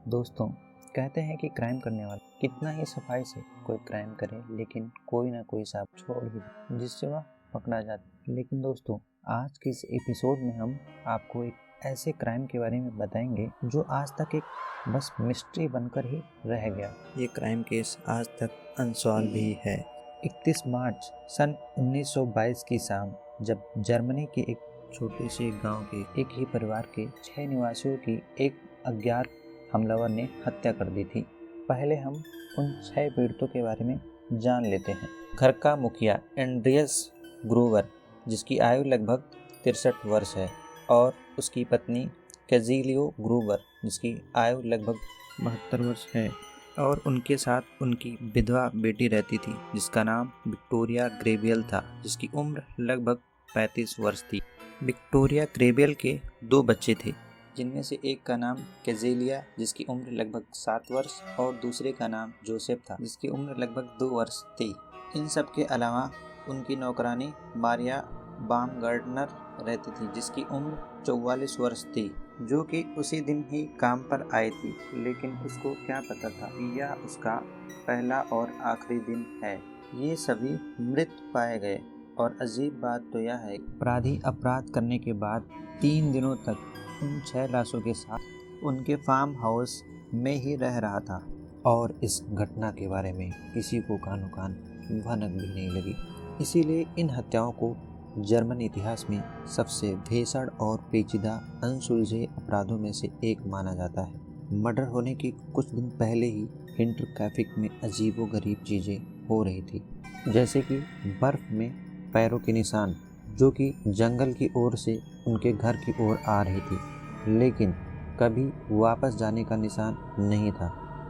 दोस्तों, कहते हैं कि क्राइम करने वाला कितना ही सफाई से कोई क्राइम करे लेकिन कोई ना कोई साहब छोड़ ही दे जिससे वह पकड़ा जाता। लेकिन दोस्तों, आज के इस एपिसोड में हम आपको एक ऐसे क्राइम के बारे में बताएंगे जो आज तक एक बस मिस्ट्री बनकर ही रह गया। ये क्राइम केस आज तक अनसॉल्व भी है। 31 मार्च सन 1922 की शाम, जब जर्मनी के एक छोटे से गांव के एक ही परिवार के 6 निवासियों की एक अज्ञात हमलावर ने हत्या कर दी थी। पहले हम उन 6 पीड़ितों के बारे में जान लेते हैं। घर का मुखिया एंड्रियस ग्रूवर, जिसकी आयु लगभग 63 वर्ष है, और उसकी पत्नी कैजिलियो ग्रूवर, जिसकी आयु लगभग 72 वर्ष है, और उनके साथ उनकी विधवा बेटी रहती थी जिसका नाम विक्टोरिया ग्रेबियल था, जिसकी उम्र लगभग 35 वर्ष थी। विक्टोरिया ग्रेबियल के 2 बच्चे थे, जिनमें से एक का नाम कैजेलिया, जिसकी उम्र लगभग 7 वर्ष, और दूसरे का नाम जोसेफ था, जिसकी उम्र लगभग 2 वर्ष थी। इन सब के अलावा उनकी नौकरानी मारिया बामगार्डनर रहती थी, जिसकी उम्र 44 वर्ष थी, जो कि उसी दिन ही काम पर आई थी। लेकिन उसको क्या पता था कि यह उसका पहला और आखिरी दिन है। ये सभी मृत पाए गए, और अजीब बात तो यह है, अपराधी अपराध करने के बाद 3 दिनों तक उन 6 लाशों के साथ उनके फार्म हाउस में ही रह रहा था, और इस घटना के बारे में किसी को कानो कान भनक भी नहीं लगी। इसीलिए इन हत्याओं को जर्मन इतिहास में सबसे भीषण और पेचीदा अनसुलझे अपराधों में से एक माना जाता है। मर्डर होने के कुछ दिन पहले ही हिंटरकैफिक में अजीबोगरीब चीज़ें हो रही थी, जैसे कि बर्फ में पैरों के निशान, जो कि जंगल की ओर से उनके घर की ओर आ रही थी, लेकिन कभी वापस जाने का निशान नहीं था,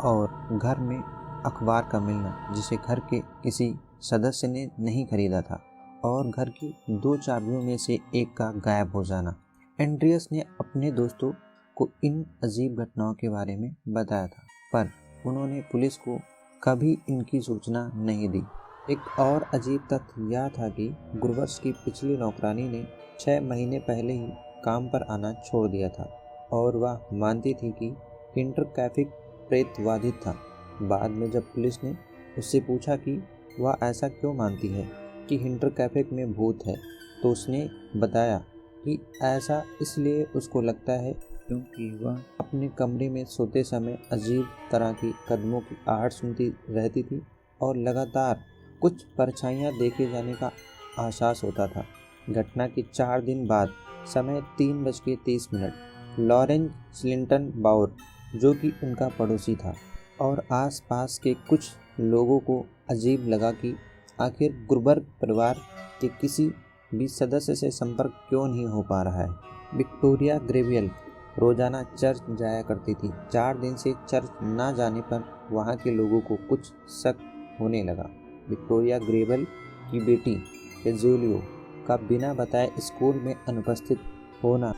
और घर में अखबार का मिलना जिसे घर के किसी सदस्य ने नहीं खरीदा था, और घर की 2 चाबियों में से एक का गायब हो जाना। एंड्रियस ने अपने दोस्तों को इन अजीब घटनाओं के बारे में बताया था, पर उन्होंने पुलिस को कभी इनकी सूचना नहीं दी। एक और अजीब तथ्य यह था कि गुरवर्स की पिछली नौकरानी ने 6 महीने पहले ही काम पर आना छोड़ दिया था, और वह मानती थी कि हिंटरकैफिक प्रेतवाधित था। बाद में जब पुलिस ने उससे पूछा कि वह ऐसा क्यों मानती है कि हिंटरकैफिक में भूत है, तो उसने बताया कि ऐसा इसलिए उसको लगता है क्योंकि वह अपने कमरे में सोते समय अजीब तरह की कदमों की आहट सुनती रहती थी, और लगातार कुछ परछाइयाँ देखे जाने का आभास होता था। घटना के 4 दिन बाद समय 3:30 लॉरेंस स्लिंटन बाउर, जो कि उनका पड़ोसी था, और आसपास के कुछ लोगों को अजीब लगा कि आखिर गुरबर परिवार के किसी भी सदस्य से संपर्क क्यों नहीं हो पा रहा है। विक्टोरिया ग्रेबियल रोजाना चर्च जाया करती थी। 4 दिन से चर्च ना जाने पर वहाँ के लोगों को कुछ शक होने लगा। विक्टोरिया ग्रेबियल की बेटी कैजुलियो का बिना बताए स्कूल में अनुपस्थित होना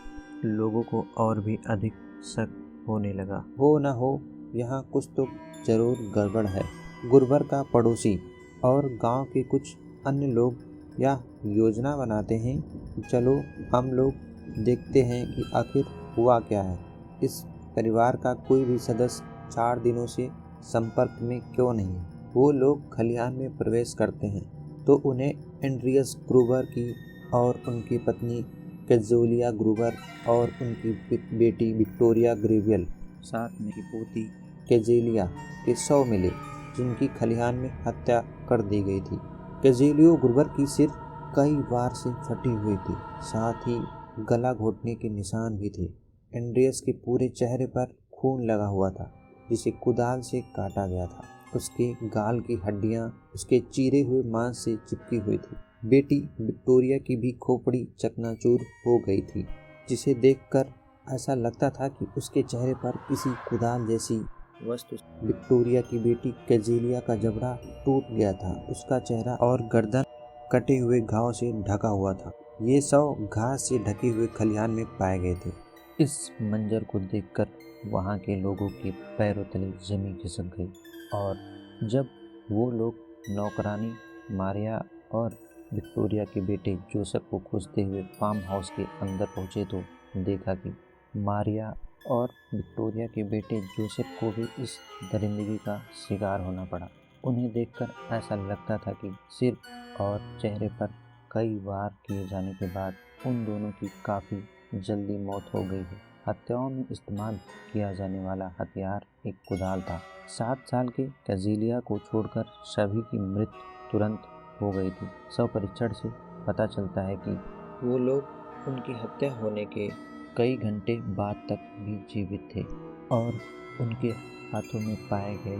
लोगों को और भी अधिक शक होने लगा। हो न हो, यहाँ कुछ तो जरूर गड़बड़ है। गुरबर का पड़ोसी और गांव के कुछ अन्य लोग यह योजना बनाते हैं कि चलो हम लोग देखते हैं कि आखिर हुआ क्या है। इस परिवार का कोई भी सदस्य 4 दिनों से संपर्क में क्यों नहीं है। वो लोग खलिहान में प्रवेश करते हैं तो उन्हें एंड्रियस ग्रूवर की और उनकी पत्नी कैजुलिया ग्रूवर और उनकी बेटी विक्टोरिया ग्रेबियल, साथ में की पोती कैजेलिया के शव मिले, जिनकी खलिहान में हत्या कर दी गई थी। कैजेलियो ग्रूवर की सिर कई बार से फटी हुई थी, साथ ही गला घोटने के निशान भी थे। एंड्रियस के पूरे चेहरे पर खून लगा हुआ था, जिसे कुदाल से काटा गया था। उसके गाल की हड्डियां उसके चीरे हुए मांस से चिपकी हुई थी। बेटी विक्टोरिया की भी खोपड़ी चकनाचूर हो गई थी, जिसे देखकर ऐसा लगता था कि उसके चेहरे पर किसी कुदाल जैसी वस्तु। विक्टोरिया की बेटी कैजेलिया का जबड़ा टूट गया था। उसका चेहरा और गर्दन कटे हुए घाव से ढका हुआ था। ये सब घास से ढके हुए खलिहान में पाए गए थे। इस मंजर को देखकर वहाँ के लोगों के पैरों तले जमीन खिसक गई, और जब वो लोग नौकरानी मारिया और विक्टोरिया के बेटे जोसेफ को खोजते हुए फार्म हाउस के अंदर पहुंचे तो देखा कि मारिया और विक्टोरिया के बेटे जोसेफ को भी इस दरिंदगी का शिकार होना पड़ा। उन्हें देखकर ऐसा लगता था कि सिर और चेहरे पर कई वार किए जाने के बाद उन दोनों की काफ़ी जल्दी मौत हो गई है। हत्याओं में इस्तेमाल किया जाने वाला हथियार एक कुदाल था। 7 साल के कैजिलिया को छोड़कर सभी की मृत्यु तुरंत हो गई थी। शव परीक्षण से पता चलता है कि वो लोग उनकी हत्या होने के कई घंटे बाद तक भी जीवित थे और उनके हाथों में पाए गए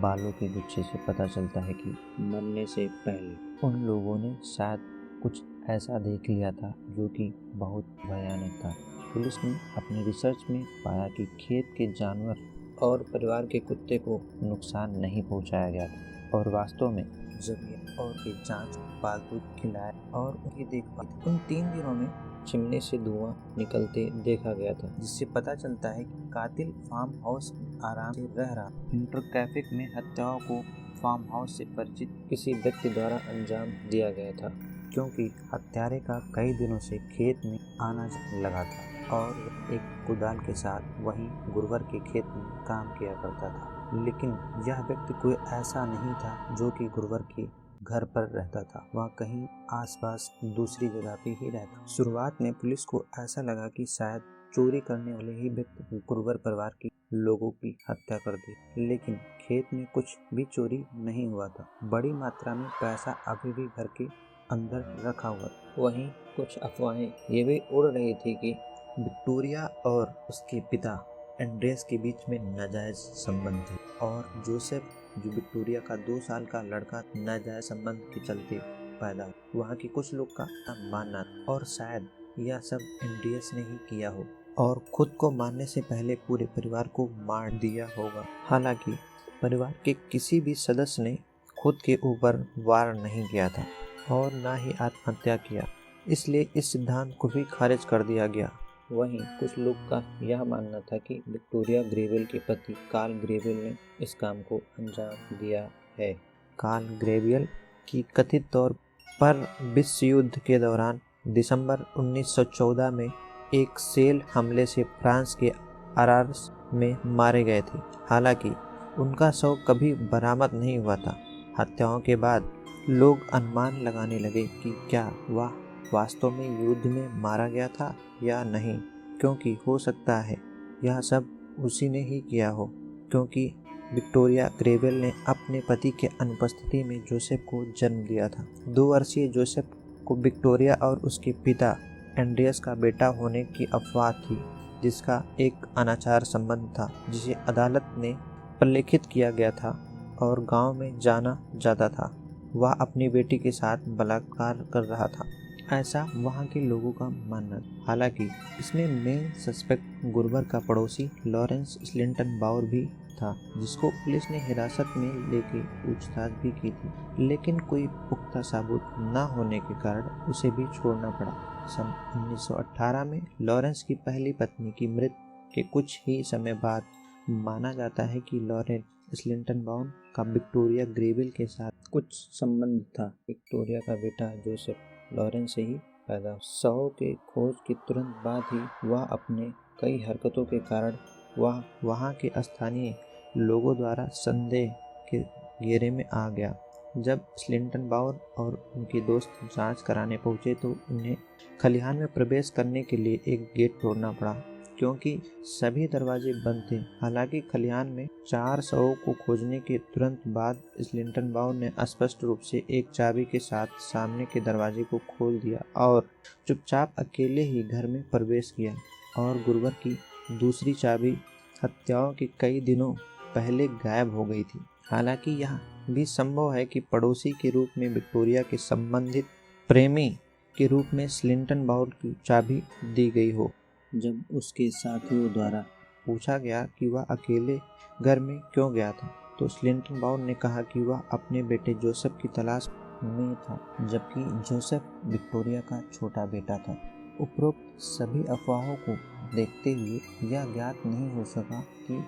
बालों के गुच्छे से पता चलता है कि मरने से पहले उन लोगों ने शायद कुछ ऐसा देख लिया था जो कि बहुत भयानक था। पुलिस ने अपने रिसर्च में पाया कि खेत के जानवर और परिवार के कुत्ते को नुकसान नहीं पहुंचाया गया था और वास्तव में जमीन और की जांच पालतू खिलाए और उनकी देखभाल उन 3 दिनों में चिमनी से धुआं निकलते देखा गया था, जिससे पता चलता है कि कातिल फार्म हाउस में आराम से रह रहा। इंटरट्रैफिक में हत्याओं को फार्म हाउस से परिचित किसी व्यक्ति द्वारा अंजाम दिया गया था, क्योंकि हत्यारे का कई दिनों से खेत में आना लगा था और एक कुदाल के साथ वहीं गुरुवर के खेत में काम किया करता था। लेकिन यह व्यक्ति कोई ऐसा नहीं था जो कि गुरुवर के घर पर रहता था, वह कहीं आसपास दूसरी जगह पे ही रहता। शुरुआत में पुलिस को ऐसा लगा कि शायद चोरी करने वाले ही व्यक्ति गुरुवर परिवार के लोगों की हत्या कर दी, लेकिन खेत में कुछ भी चोरी नहीं हुआ था। बड़ी मात्रा में पैसा अभी भी घर के अंदर रखा हुआ। वहीं कुछ अफवाहें ये भी उड़ रही थी कि विक्टोरिया और उसके पिता एंड्रेस के बीच में नाजायज संबंध थे और जोसेफ जो विक्टोरिया का 2 साल का लड़का नाजायज संबंध के चलते पैदा। वहाँ के कुछ लोग का मानना और शायद यह सब एंड्रियस ने ही किया हो और खुद को मारने से पहले पूरे परिवार को मार दिया होगा। हालांकि परिवार के किसी भी सदस्य ने खुद के ऊपर वार नहीं किया था और न ही आत्महत्या किया, इसलिए इस सिद्धांत को भी खारिज कर दिया गया। वहीं कुछ लोग का यह मानना था कि विक्टोरिया ग्रेवेल के पति कार्ल ग्रेवेल ने इस काम को अंजाम दिया है। कार्ल ग्रेवेल की कथित तौर पर विश्व युद्ध के दौरान दिसंबर 1914 में एक सेल हमले से फ्रांस के आरार्स में मारे गए थे। हालांकि उनका शव कभी बरामद नहीं हुआ था। हत्याओं के बाद लोग अनुमान लगाने लगे कि क्या वह वास्तव में युद्ध में मारा गया था या नहीं, क्योंकि हो सकता है यह सब उसी ने ही किया हो, क्योंकि विक्टोरिया ग्रेवेल ने अपने पति के अनुपस्थिति में जोसेफ को जन्म दिया था। 2 वर्षीय जोसेफ को विक्टोरिया और उसके पिता एंड्रियस का बेटा होने की अफवाह थी, जिसका एक अनाचार संबंध था जिसे अदालत ने प्रलेखित किया गया था और गांव में जाना जाता था। वह अपनी बेटी के साथ बलात्कार कर रहा था, ऐसा वहां के लोगों का मानना। हालांकि इसमें मेन सस्पेक्ट गुरुवर का पड़ोसी लॉरेंस स्लिंटन बाउर भी था, जिसको पुलिस ने हिरासत में लेके पूछताछ भी की थी, लेकिन कोई पुख्ता सबूत न होने के कारण उसे भी छोड़ना पड़ा। सन 1918 में लॉरेंस की पहली पत्नी की मृत्यु के कुछ ही समय बाद माना जाता है कि लॉरेंस स्लिंटन बाउर का विक्टोरिया ग्रेवेल के साथ कुछ संबंध था। विक्टोरिया का बेटा जोसेफ लॉरेंस से ही पैदा। शव के खोज के तुरंत बाद ही वह अपने कई हरकतों के कारण वह वहाँ के स्थानीय लोगों द्वारा संदेह के घेरे में आ गया। जब स्लिंटन बाउर और उनके दोस्त जांच कराने पहुंचे तो उन्हें खलिहान में प्रवेश करने के लिए एक गेट तोड़ना पड़ा, क्योंकि सभी दरवाजे बंद थे। हालांकि खलिहान में 4 शवों को खोजने के तुरंत बाद स्लिंटन बाउर ने स्पष्ट रूप से एक चाबी के साथ सामने के दरवाजे को खोल दिया और चुपचाप अकेले ही घर में प्रवेश किया और गुरुवर की दूसरी चाबी हत्याओं के कई दिनों पहले गायब हो गई थी। हालांकि यह भी संभव है कि पड़ोसी के रूप में विक्टोरिया के संबंधित प्रेमी के रूप में स्लिंटन बाउर की चाबी दी गई हो। जब उसके साथियों द्वारा पूछा गया कि वह अकेले घर में क्यों गया था, तो स्लिंटन बाउर ने कहा कि वह अपने बेटे जोसेफ की तलाश में था, जबकि जोसेफ विक्टोरिया का छोटा बेटा था। उपरोक्त सभी अफवाहों को देखते हुए यह ज्ञात नहीं हो सका कि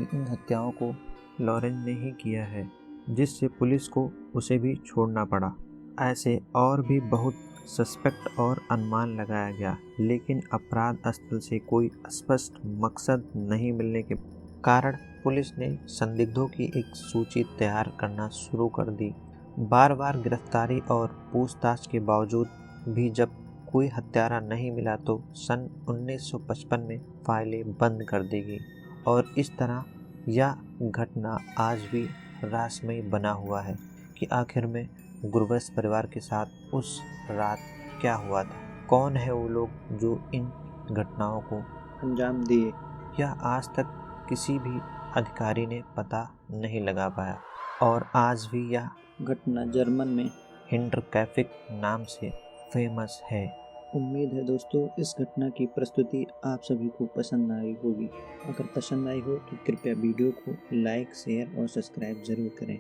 इन हत्याओं को लॉरेंस ने ही किया है, जिससे पुलिस को उसे भी छोड़ना पड़ा। ऐसे और भी बहुत सस्पेक्ट और अनुमान लगाया गया, लेकिन अपराध स्थल से कोई स्पष्ट मकसद नहीं मिलने के कारण पुलिस ने संदिग्धों की एक सूची तैयार करना शुरू कर दी। बार बार गिरफ्तारी और पूछताछ के बावजूद भी जब कोई हत्यारा नहीं मिला तो सन 1955 में फाइलें बंद कर दी गई और इस तरह यह घटना आज भी रहस्यमय बना हुआ है कि आखिर में गुरबख्श परिवार के साथ उस रात क्या हुआ था। कौन है वो लोग जो इन घटनाओं को अंजाम दिए, यह आज तक किसी भी अधिकारी ने पता नहीं लगा पाया और आज भी यह घटना जर्मन में हिंटरकैफिक नाम से फेमस है। उम्मीद है दोस्तों इस घटना की प्रस्तुति आप सभी को पसंद आई होगी। अगर पसंद आई हो तो कृपया वीडियो को लाइक, शेयर और सब्सक्राइब जरूर करें।